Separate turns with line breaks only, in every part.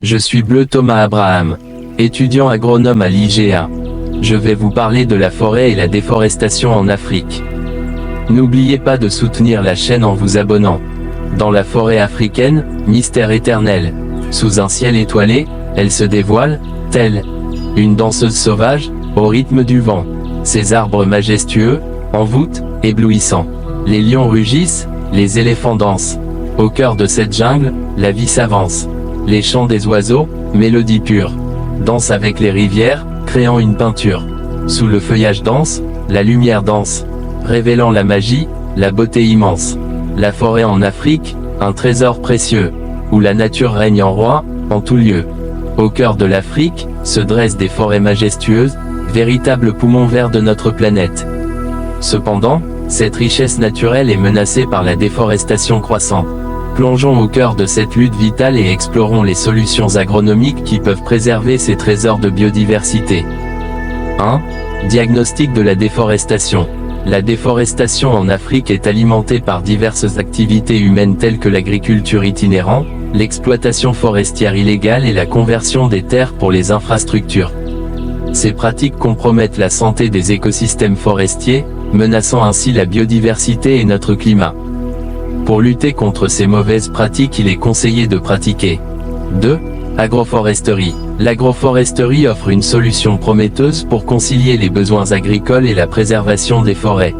Je suis Bleu Thomas Abraham, étudiant agronome à l'IGA. Je vais vous parler de la forêt et la déforestation en Afrique. N'oubliez pas de soutenir la chaîne en vous abonnant. Dans la forêt africaine, mystère éternel. Sous un ciel étoilé, elle se dévoile, telle une danseuse sauvage, au rythme du vent. Ces arbres majestueux, en voûte, éblouissants. Les lions rugissent, les éléphants dansent. Au cœur de cette jungle, la vie s'avance. Les chants des oiseaux, mélodie pure, dansent avec les rivières, créant une peinture. Sous le feuillage dense, la lumière danse, révélant la magie, la beauté immense. La forêt en Afrique, un trésor précieux, où la nature règne en roi, en tout lieu. Au cœur de l'Afrique, se dressent des forêts majestueuses, véritables poumons verts de notre planète. Cependant, cette richesse naturelle est menacée par la déforestation croissante. Plongeons au cœur de cette lutte vitale et explorons les solutions agronomiques qui peuvent préserver ces trésors de biodiversité. 1. Diagnostic de la déforestation. La déforestation en Afrique est alimentée par diverses activités humaines telles que l'agriculture itinérante, l'exploitation forestière illégale et la conversion des terres pour les infrastructures. Ces pratiques compromettent la santé des écosystèmes forestiers, menaçant ainsi la biodiversité et notre climat. Pour lutter contre ces mauvaises pratiques, il est conseillé de pratiquer 2. Agroforesterie. L'agroforesterie offre une solution prometteuse pour concilier les besoins agricoles et la préservation des forêts.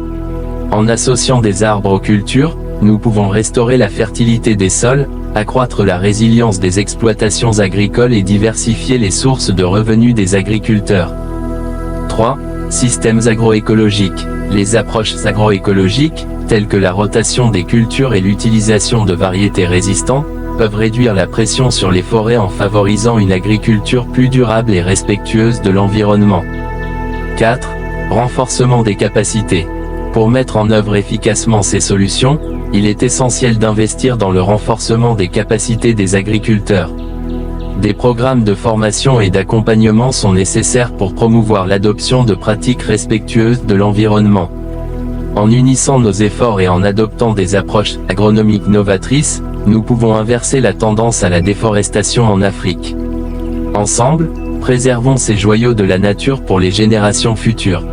En associant des arbres aux cultures, nous pouvons restaurer la fertilité des sols, accroître la résilience des exploitations agricoles et diversifier les sources de revenus des agriculteurs. 3. Systèmes agroécologiques. Les approches agroécologiques, telles que la rotation des cultures et l'utilisation de variétés résistantes, peuvent réduire la pression sur les forêts en favorisant une agriculture plus durable et respectueuse de l'environnement. 4. Renforcement des capacités. Pour mettre en œuvre efficacement ces solutions, il est essentiel d'investir dans le renforcement des capacités des agriculteurs. Des programmes de formation et d'accompagnement sont nécessaires pour promouvoir l'adoption de pratiques respectueuses de l'environnement. En unissant nos efforts et en adoptant des approches agronomiques novatrices, nous pouvons inverser la tendance à la déforestation en Afrique. Ensemble, préservons ces joyaux de la nature pour les générations futures.